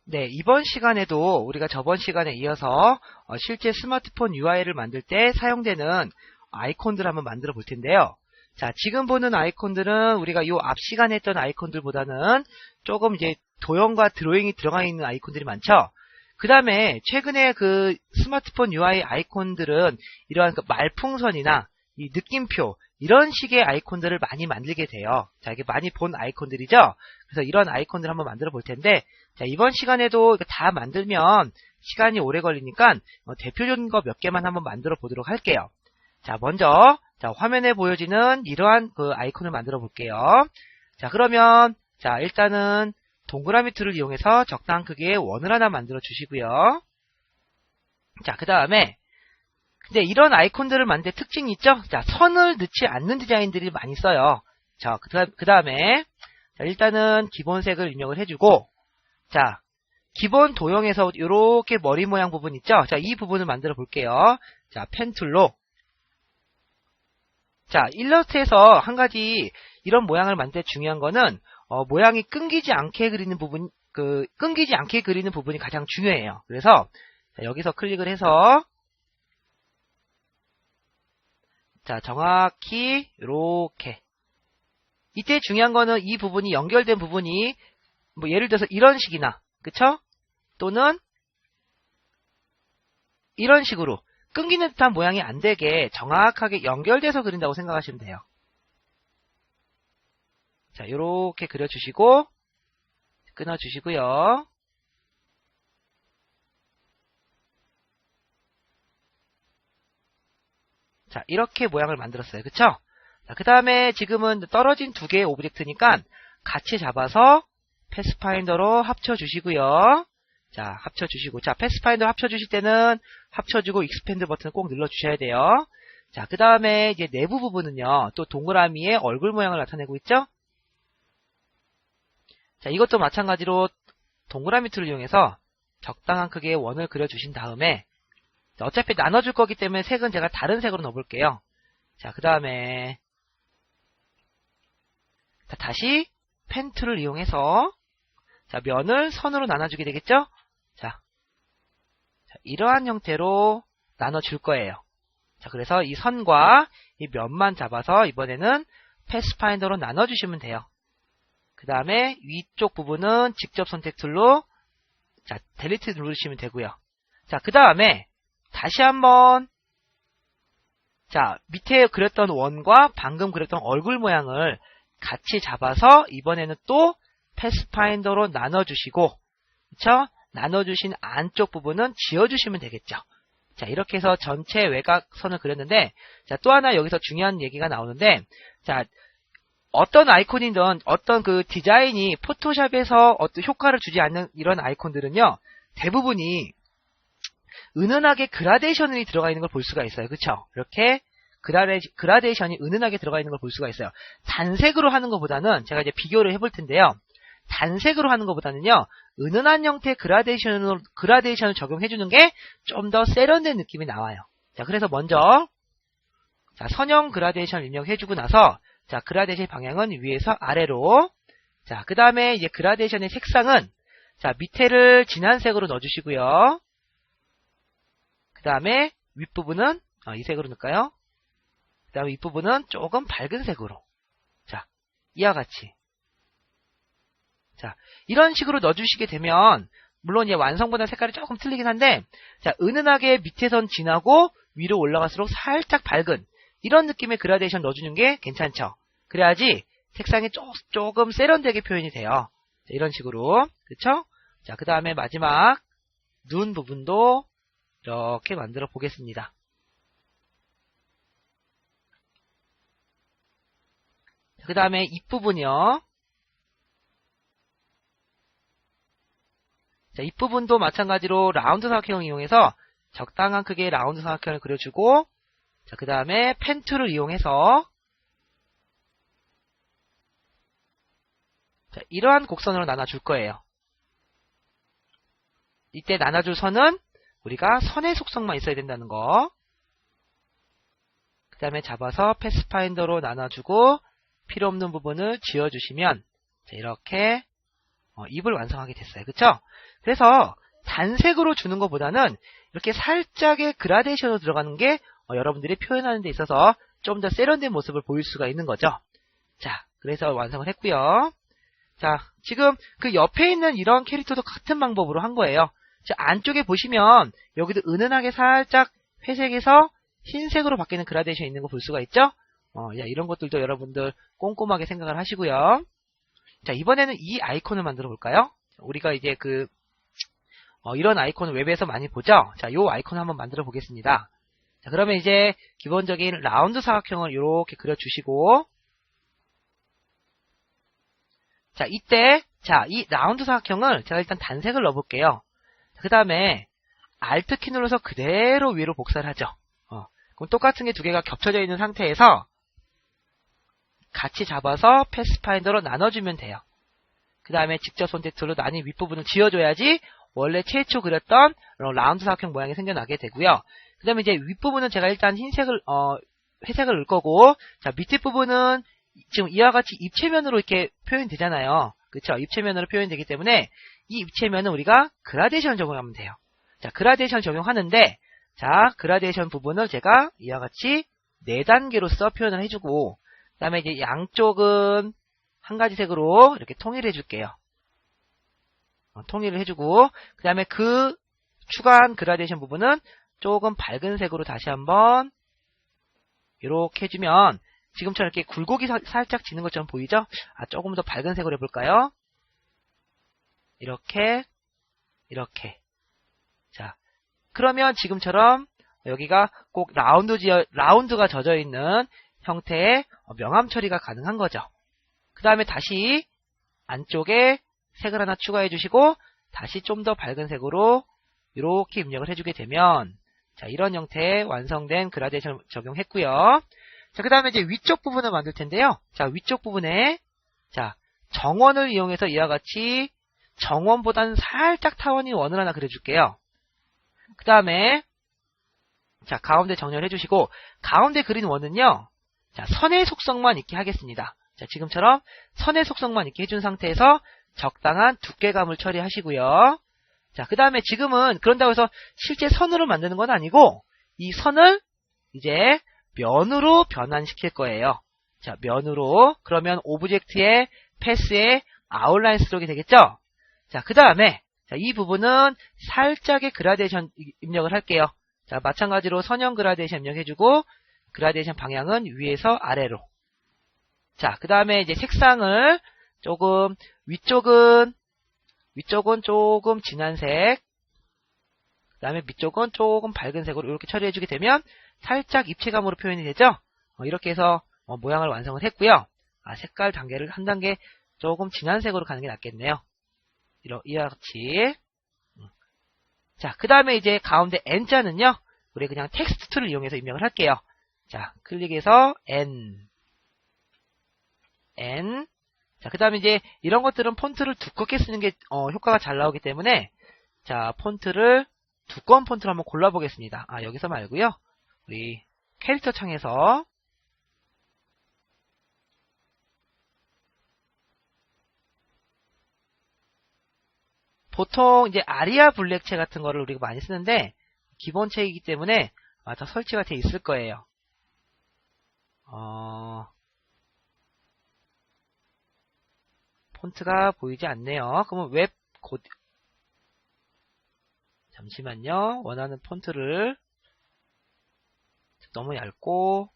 네, 이번 시간에도 우리가 저번 시간에 이어서 실제 스마트폰 UI를 만들 때 사용되는 아이콘들을 한번 만들어 볼 텐데요. 자, 지금 보는 아이콘들은 우리가 이 앞 시간에 했던 아이콘들보다는 조금 이제 도형과 드로잉이 들어가 있는 아이콘들이 많죠. 그 다음에 최근에 그 스마트폰 UI 아이콘들은 이러한 그 말풍선이나 이 느낌표 이런 식의 아이콘들을 많이 만들게 돼요. 자, 이게 많이 본 아이콘들이죠. 그래서 이런 아이콘들을 한번 만들어 볼 텐데, 자, 이번 시간에도 다 만들면 시간이 오래 걸리니까 대표적인 거 몇 개만 한번 만들어 보도록 할게요. 자, 먼저 자, 화면에 보여지는 이러한 그 아이콘을 만들어 볼게요. 자, 그러면 자, 일단은 동그라미 툴을 이용해서 적당한 크기의 원을 하나 만들어 주시고요. 자, 그 다음에 근데 이런 아이콘들을 만들 특징이 있죠? 자, 선을 넣지 않는 디자인들이 많이 써요. 자, 그 다음에 자, 일단은 기본색을 입력을 해주고, 자, 기본 도형에서 이렇게 머리 모양 부분 있죠? 자, 이 부분을 만들어 볼게요. 자, 펜 툴로. 자, 일러스트에서 한 가지 이런 모양을 만들 때 중요한 거는, 모양이 끊기지 않게 그리는 부분이 가장 중요해요. 그래서, 자, 여기서 클릭을 해서, 자, 정확히 이렇게 이때 중요한 거는 이 부분이 연결된 부분이 뭐 예를 들어서 이런 식이나 그쵸? 또는 이런 식으로 끊기는 듯한 모양이 안 되게 정확하게 연결돼서 그린다고 생각하시면 돼요. 자, 이렇게 그려주시고 끊어주시고요. 자, 이렇게 모양을 만들었어요. 그쵸? 자, 그 다음에 지금은 떨어진 두 개의 오브젝트니까 같이 잡아서 패스파인더로 합쳐주시고요. 자, 합쳐주시고. 자, 패스파인더로 합쳐주실 때는 합쳐주고 익스펜드 버튼을 꼭 눌러주셔야 돼요. 자, 그 다음에 이제 내부 부분은요, 또 동그라미의 얼굴 모양을 나타내고 있죠? 자, 이것도 마찬가지로 동그라미 툴을 이용해서 적당한 크기의 원을 그려주신 다음에 어차피 나눠줄 거기 때문에 색은 제가 다른 색으로 넣어볼게요. 자, 그 다음에 다시 펜 툴을 이용해서 자, 면을 선으로 나눠주게 되겠죠? 자, 이러한 형태로 나눠줄 거예요. 자, 그래서 이 선과 이 면만 잡아서 이번에는 패스파인더로 나눠주시면 돼요. 그 다음에 위쪽 부분은 직접 선택 툴로 자, 델리트 누르시면 되고요. 자, 그 다음에 다시 한번 자, 밑에 그렸던 원과 방금 그렸던 얼굴 모양을 같이 잡아서 이번에는 또 패스파인더로 나눠주시고, 그쵸? 나눠주신 안쪽 부분은 지워주시면 되겠죠. 자, 이렇게 해서 전체 외곽선을 그렸는데, 자, 또 하나 여기서 중요한 얘기가 나오는데, 자, 어떤 아이콘이든 어떤 그 디자인이 포토샵에서 어떤 효과를 주지 않는 이런 아이콘들은요, 대부분이 은은하게 그라데이션이 들어가 있는 걸 볼 수가 있어요. 그쵸? 이렇게 그라데이션이 은은하게 들어가 있는 걸 볼 수가 있어요. 단색으로 하는 것보다는 제가 이제 비교를 해볼 텐데요. 단색으로 하는 것보다는요, 은은한 형태의 그라데이션을 적용해주는 게 좀 더 세련된 느낌이 나와요. 자, 그래서 먼저, 자, 선형 그라데이션 입력해주고 나서, 자, 그라데이션 방향은 위에서 아래로, 자, 그 다음에 이제 그라데이션의 색상은, 자, 밑에를 진한 색으로 넣어주시고요. 그 다음에 윗부분은, 이 색으로 넣을까요? 그 다음에 윗부분은 조금 밝은 색으로. 자, 이와 같이. 자, 이런 식으로 넣어주시게 되면, 물론 완성보다 색깔이 조금 틀리긴 한데, 자, 은은하게 밑에선 진하고 위로 올라갈수록 살짝 밝은 이런 느낌의 그라데이션 넣어주는 게 괜찮죠. 그래야지 색상이 조금 세련되게 표현이 돼요. 자, 이런 식으로. 그쵸? 자, 그 다음에 마지막 눈 부분도 이렇게 만들어 보겠습니다. 그 다음에 입부분이요. 자, 입부분도 마찬가지로 라운드 사각형을 이용해서 적당한 크기의 라운드 사각형을 그려주고, 자, 그 다음에 펜 툴을 이용해서 자, 이러한 곡선으로 나눠줄 거예요. 이때 나눠줄 선은 우리가 선의 속성만 있어야 된다는 거. 그 다음에 잡아서 패스파인더로 나눠주고 필요 없는 부분을 지워주시면 자, 이렇게 입을 완성하게 됐어요. 그쵸? 그래서 단색으로 주는 것보다는 이렇게 살짝의 그라데이션으로 들어가는 게 여러분들이 표현하는 데 있어서 좀 더 세련된 모습을 보일 수가 있는 거죠. 자, 그래서 완성을 했고요. 자, 지금 그 옆에 있는 이런 캐릭터도 같은 방법으로 한 거예요. 자, 안쪽에 보시면 여기도 은은하게 살짝 회색에서 흰색으로 바뀌는 그라데이션이 있는 거 볼 수가 있죠? 이런 것들도 여러분들 꼼꼼하게 생각을 하시고요. 자, 이번에는 이 아이콘을 만들어 볼까요? 우리가 이제 이런 아이콘을 웹에서 많이 보죠? 자, 요 아이콘을 한번 만들어 보겠습니다. 자, 그러면 이제 기본적인 라운드 사각형을 이렇게 그려주시고, 자, 이때, 이 라운드 사각형을 제가 일단 단색을 넣어볼게요. 그 다음에, Alt 키 눌러서 그대로 위로 복사를 하죠. 그럼 똑같은 게 두 개가 겹쳐져 있는 상태에서, 같이 잡아서 패스파인더로 나눠주면 돼요. 그 다음에 직접 선택툴로 나뉜 윗부분을 지워줘야지, 원래 최초 그렸던 라운드 사각형 모양이 생겨나게 되고요. 그 다음에 이제 윗부분은 제가 일단 회색을 넣을 거고, 자, 밑에 부분은 지금 이와 같이 입체면으로 이렇게 표현이 되잖아요. 그쵸? 입체면으로 표현이 되기 때문에 이 입체면은 우리가 그라데이션 적용하면 돼요. 자, 그라데이션 적용하는데, 자, 그라데이션 부분을 제가 이와 같이 4단계로서 표현을 해주고, 그 다음에 이제 양쪽은 한 가지 색으로 이렇게 통일해 줄게요. 통일을 해주고, 그 다음에 그 추가한 그라데이션 부분은 조금 밝은 색으로 다시 한번 이렇게 해주면 지금처럼 이렇게 굴곡이 살짝 지는 것처럼 보이죠? 조금 더 밝은 색으로 해볼까요? 이렇게. 자, 그러면 지금처럼 여기가 꼭 라운드가 젖어 있는 형태의 명암 처리가 가능한 거죠. 그 다음에 다시 안쪽에 색을 하나 추가해 주시고 다시 좀 더 밝은 색으로 이렇게 입력을 해주게 되면, 자, 이런 형태의 완성된 그라데이션 적용했고요. 자, 그 다음에 이제 위쪽 부분을 만들 텐데요. 자, 위쪽 부분에, 자, 정원을 이용해서 이와 같이 정원보다는 살짝 타원인 원을 하나 그려줄게요. 그 다음에, 자, 가운데 정렬 해주시고, 가운데 그린 원은요, 자, 선의 속성만 있게 하겠습니다. 자, 지금처럼 선의 속성만 있게 해준 상태에서 적당한 두께감을 처리하시고요. 자, 그 다음에 지금은 그런다고 해서 실제 선으로 만드는 건 아니고, 이 선을 이제 면으로 변환시킬 거예요. 자, 면으로. 그러면 오브젝트의 패스에 아웃라인 스트로크가 되겠죠? 자, 그 다음에, 자, 이 부분은 살짝의 그라데이션 입력을 할게요. 자, 마찬가지로 선형 그라데이션 입력해주고, 그라데이션 방향은 위에서 아래로. 자, 그 다음에 이제 색상을 조금, 위쪽은 조금 진한 색, 그 다음에 밑쪽은 조금 밝은 색으로 이렇게 처리해주게 되면 살짝 입체감으로 표현이 되죠? 이렇게 해서 모양을 완성을 했고요. 색깔 단계를 한 단계 조금 진한 색으로 가는 게 낫겠네요. 이와 같이. 자, 그 다음에 이제 가운데 N자는요, 우리 그냥 텍스트 툴을 이용해서 입력을 할게요. 자, 클릭해서 N. 자, 그 다음에 이제 이런 것들은 폰트를 두껍게 쓰는 게 효과가 잘 나오기 때문에, 자, 폰트를 두꺼운 폰트를 한번 골라보겠습니다. 여기서 말고요. 우리 캐릭터 창에서 보통 이제 아리아 블랙체 같은 거를 우리가 많이 쓰는데 기본체이기 때문에 다 설치가 돼 있을 거예요. 폰트가 보이지 않네요. 그러면 웹 코드, 잠시만요. 원하는 폰트를, 너무 얇고,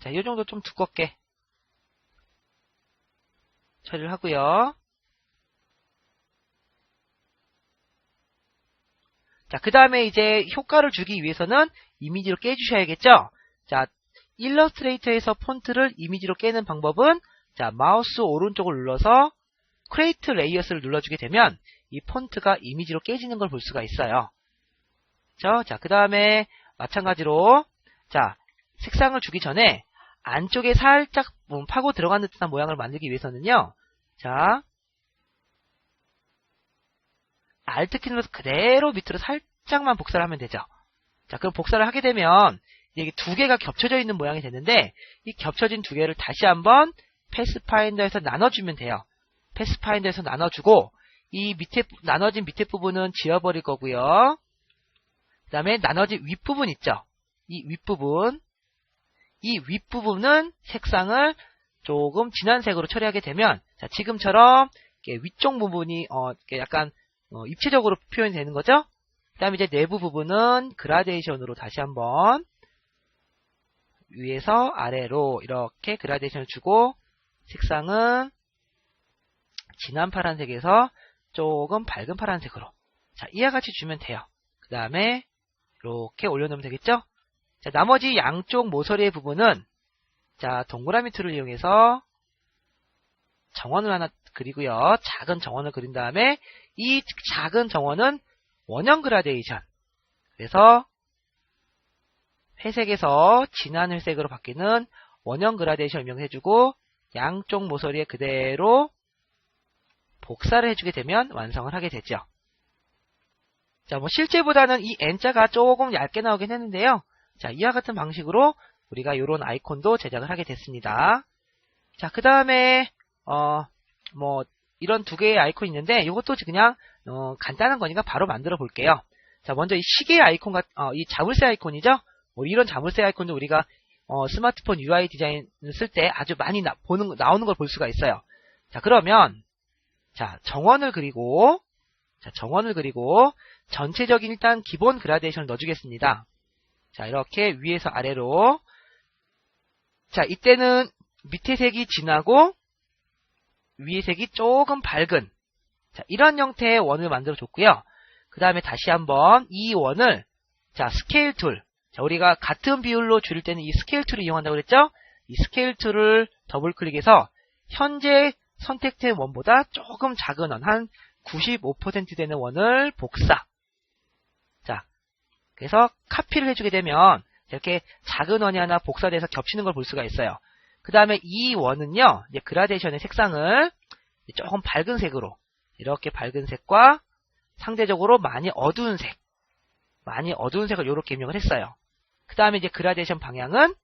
자, 이 정도 좀 두껍게 처리를 하고요. 자, 그 다음에 이제 효과를 주기 위해서는 이미지로 깨주셔야겠죠? 자, 일러스트레이터에서 폰트를 이미지로 깨는 방법은, 자, 마우스 오른쪽을 눌러서 크리에이트 레이어스를 눌러주게 되면 이 폰트가 이미지로 깨지는 걸 볼 수가 있어요. 그렇죠? 자, 그 다음에 마찬가지로, 자, 색상을 주기 전에 안쪽에 살짝 파고 들어가는 듯한 모양을 만들기 위해서는요, 자, Alt 키 눌러서 그대로 밑으로 살짝만 복사를 하면 되죠. 자, 그럼 복사를 하게 되면 이게 두 개가 겹쳐져 있는 모양이 되는데 이 겹쳐진 두 개를 다시 한번 패스파인더에서 나눠주면 돼요. 패스파인더에서 나눠주고 이 밑에 나눠진 밑에 부분은 지워버릴 거고요. 그 다음에 나눠진 윗부분 있죠. 이 윗부분은 색상을 조금 진한 색으로 처리하게 되면 자, 지금처럼 위쪽 부분이 약간 입체적으로 표현이 되는 거죠. 그 다음에 이제 내부 부분은 그라데이션으로 다시 한번 위에서 아래로 이렇게 그라데이션을 주고 색상은 진한 파란색에서 조금 밝은 파란색으로 자, 이와 같이 주면 돼요. 그 다음에 이렇게 올려놓으면 되겠죠. 자, 나머지 양쪽 모서리의 부분은 자, 동그라미 툴을 이용해서 정원을 하나 그리고요. 작은 정원을 그린 다음에 이 작은 정원은 원형 그라데이션. 그래서 회색에서 진한 회색으로 바뀌는 원형 그라데이션 임명해주고 양쪽 모서리에 그대로 복사를 해주게 되면 완성을 하게 되죠. 자, 실제보다는 이 N자가 조금 얇게 나오긴 했는데요. 자, 이와 같은 방식으로 우리가 이런 아이콘도 제작을 하게 됐습니다. 자, 그 다음에 이런 두 개의 아이콘이 있는데 이것도 그냥 간단한 거니까 바로 만들어 볼게요. 자, 먼저 이 시계 아이콘 이 자물쇠 아이콘이죠. 이런 자물쇠 아이콘도 우리가 스마트폰 UI 디자인을 쓸 때 아주 많이 나오는 걸 볼 수가 있어요. 자, 그러면 자, 정원을 그리고 전체적인 일단 기본 그라데이션을 넣어주겠습니다. 자, 이렇게 위에서 아래로 자, 이때는 밑에 색이 진하고 위에 색이 조금 밝은 자, 이런 형태의 원을 만들어 줬고요. 그 다음에 다시 한번 이 원을 자, 스케일 툴 자, 우리가 같은 비율로 줄일 때는 이 스케일 툴을 이용한다고 그랬죠? 이 스케일 툴을 더블 클릭해서 현재 선택된 원보다 조금 작은 원, 한 95% 되는 원을 복사. 자, 그래서 카피를 해주게 되면 이렇게 작은 원이 하나 복사돼서 겹치는 걸 볼 수가 있어요. 그 다음에 이 원은요, 이제 그라데이션의 색상을 조금 밝은 색으로, 이렇게 밝은 색과 상대적으로 많이 어두운 색을 이렇게 입력을 했어요. 그 다음에 이제 그라데이션 방향은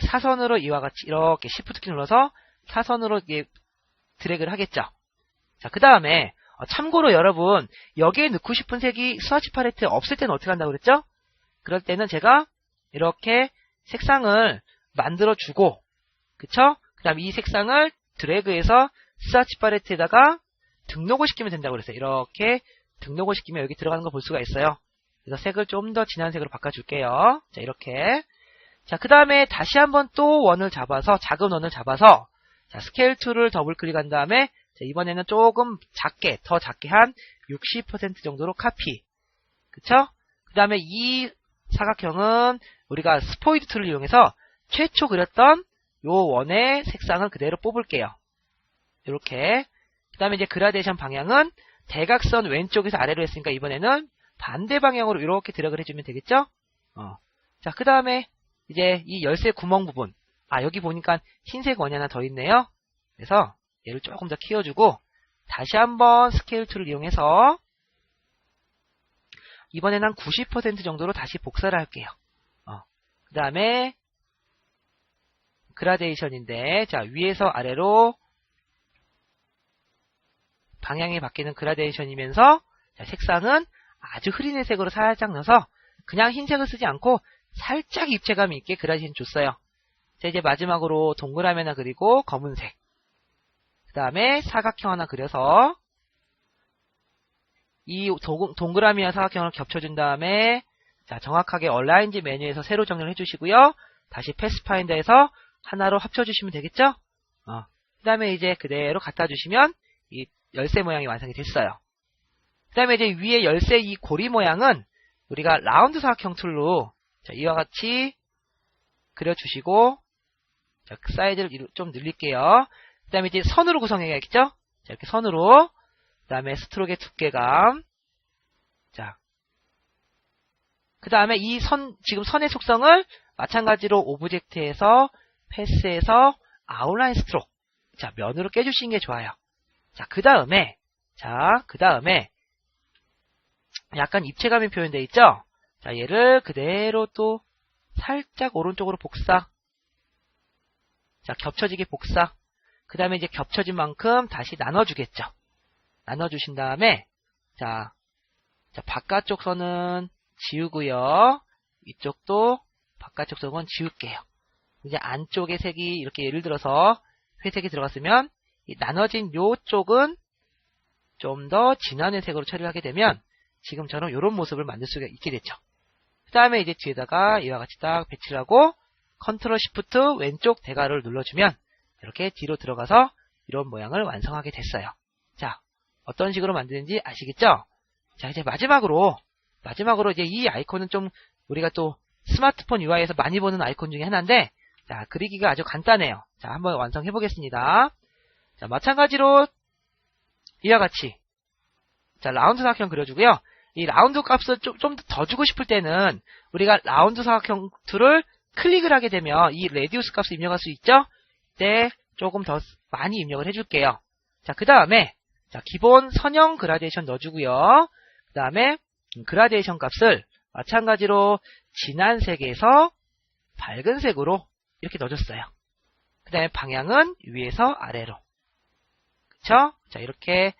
사선으로 이와 같이 이렇게 Shift 키 눌러서 사선으로 드래그를 하겠죠. 자, 그 다음에 참고로 여러분 여기에 넣고 싶은 색이 스와치 팔레트에 없을 때는 어떻게 한다고 그랬죠? 그럴 때는 제가 이렇게 색상을 만들어주고 그쵸? 그 다음에 이 색상을 드래그해서 스와치 팔레트에다가 등록을 시키면 된다고 그랬어요. 이렇게 등록을 시키면 여기 들어가는 걸 볼 수가 있어요. 그래서 색을 좀 더 진한 색으로 바꿔줄게요. 자, 이렇게. 자, 그 다음에 다시 한번 또 원을 잡아서, 작은 원을 잡아서, 자, 스케일 툴을 더블 클릭한 다음에, 자, 이번에는 조금 작게, 더 작게 한 60% 정도로 카피. 그쵸? 그 다음에 이 사각형은 우리가 스포이드 툴을 이용해서 최초 그렸던 요 원의 색상을 그대로 뽑을게요. 이렇게. 그 다음에 이제 그라데이션 방향은 대각선 왼쪽에서 아래로 했으니까 이번에는 반대 방향으로 이렇게 드래그를 해주면 되겠죠? 자, 그 다음에 이제 이 열쇠 구멍 부분. 여기 보니까 흰색 원이 하나 더 있네요. 그래서 얘를 조금 더 키워주고 다시 한번 스케일 툴을 이용해서 이번에는 한 90% 정도로 다시 복사를 할게요. 그 다음에 그라데이션인데 자, 위에서 아래로 방향이 바뀌는 그라데이션이면서 자, 색상은 아주 흐린 회색으로 살짝 넣어서 그냥 흰색을 쓰지 않고 살짝 입체감 있게 그라데이션 줬어요. 자, 이제 마지막으로 동그라미 하나 그리고 검은색. 그 다음에 사각형 하나 그려서 이 동그라미와 사각형을 겹쳐준 다음에 자, 정확하게 얼라인지 메뉴에서 세로 정렬을 해주시고요. 다시 패스파인더에서 하나로 합쳐주시면 되겠죠? 그 다음에 이제 그대로 갖다 주시면 이 열쇠 모양이 완성이 됐어요. 그 다음에 이제 위에 열쇠 이 고리 모양은 우리가 라운드 사각형 툴로 자, 이와 같이 그려주시고 자, 그 사이즈를 좀 늘릴게요. 그 다음에 이제 선으로 구성해야겠죠? 자, 이렇게 선으로 그 다음에 스트로크의 두께감 자, 그 다음에 이 지금 선의 속성을 마찬가지로 오브젝트에서 패스에서 아웃라인 스트로크 자, 면으로 깨주시는 게 좋아요. 자, 그 다음에 약간 입체감이 표현되어 있죠? 자, 얘를 그대로 또 살짝 오른쪽으로 복사. 자, 겹쳐지게 복사. 그 다음에 이제 겹쳐진 만큼 다시 나눠주겠죠. 나눠주신 다음에, 자, 바깥쪽 선은 지우고요. 이쪽도 바깥쪽 선은 지울게요. 이제 안쪽의 색이 이렇게 예를 들어서 회색이 들어갔으면, 이 나눠진 요쪽은 좀 더 진한 회색으로 처리를 하게 되면, 지금처럼 이런 모습을 만들 수가 있게 됐죠. 그 다음에 이제 뒤에다가 이와 같이 딱 배치를 하고, 컨트롤 시프트 왼쪽 대괄호를 눌러주면, 이렇게 뒤로 들어가서 이런 모양을 완성하게 됐어요. 자, 어떤 식으로 만드는지 아시겠죠? 자, 이제 마지막으로 이제 이 아이콘은 좀 우리가 또 스마트폰 UI에서 많이 보는 아이콘 중에 하나인데, 자, 그리기가 아주 간단해요. 자, 한번 완성해 보겠습니다. 자, 마찬가지로 이와 같이, 자, 라운드 사각형 그려주고요. 이 라운드 값을 좀 더 주고 싶을 때는 우리가 라운드 사각형 툴을 클릭을 하게 되면 이 레디우스 값을 입력할 수 있죠? 이때 조금 더 많이 입력을 해줄게요. 자, 그 다음에, 자, 기본 선형 그라데이션 넣어주고요. 그 다음에 그라데이션 값을 마찬가지로 진한 색에서 밝은 색으로 이렇게 넣어줬어요. 그 다음에 방향은 위에서 아래로. 그쵸? 자, 이렇게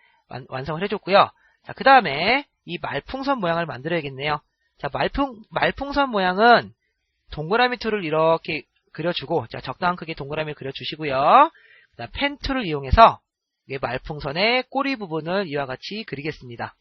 완성을 해줬고요. 자, 그 다음에 이 말풍선 모양을 만들어야겠네요. 자, 말풍선 모양은 동그라미 툴을 이렇게 그려주고, 자, 적당한 크기의 동그라미를 그려주시고요. 그 다음 펜 툴을 이용해서 이 말풍선의 꼬리 부분을 이와 같이 그리겠습니다.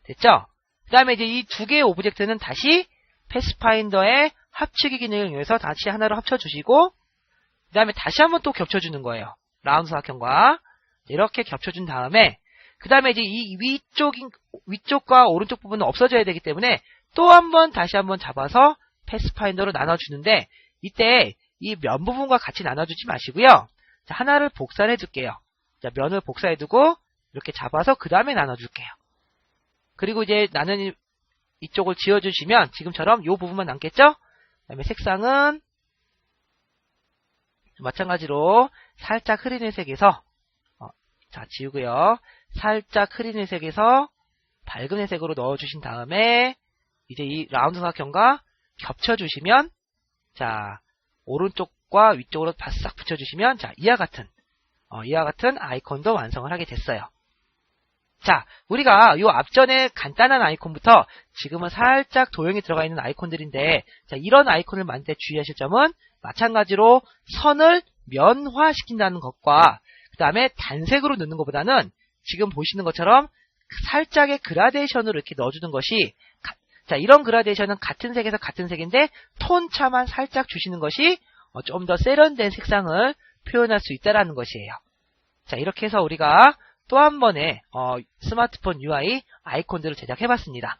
됐죠? 그 다음에 이제 이 두 개의 오브젝트는 다시 패스파인더의 합치기 기능을 이용해서 다시 하나로 합쳐주시고, 그 다음에 다시 한번 또 겹쳐주는 거예요. 라운드 사각형과. 이렇게 겹쳐준 다음에, 그 다음에 이제 이 위쪽과 오른쪽 부분은 없어져야 되기 때문에 또 한번 다시 한번 잡아서 패스파인더로 나눠주는데, 이때 이 면 부분과 같이 나눠주지 마시고요. 자, 하나를 복사를 해줄게요. 자, 면을 복사해두고 이렇게 잡아서 그 다음에 나눠줄게요. 그리고 이제 나는 이쪽을 지워주시면 지금처럼 이 부분만 남겠죠? 그 다음에 색상은 마찬가지로 살짝 흐린 회색에서 자, 지우고요. 살짝 흐린 회색에서 밝은 회색으로 넣어주신 다음에 이제 이 라운드 사각형과 겹쳐주시면, 자, 오른쪽과 위쪽으로 바싹 붙여주시면, 자, 이와 같은 아이콘도 완성을 하게 됐어요. 자, 우리가 요 앞전에 간단한 아이콘부터 지금은 살짝 도형이 들어가 있는 아이콘들인데, 자, 이런 아이콘을 만들 때 주의하실 점은 마찬가지로 선을 면화시킨다는 것과 그 다음에 단색으로 넣는 것보다는 지금 보시는 것처럼 살짝의 그라데이션으로 이렇게 넣어주는 것이, 자, 이런 그라데이션은 같은 색에서 같은 색인데 톤 차만 살짝 주시는 것이 좀 더 세련된 색상을 표현할 수 있다는 것이에요. 자, 이렇게 해서 우리가 또 한 번의 스마트폰 UI 아이콘들을 제작해봤습니다.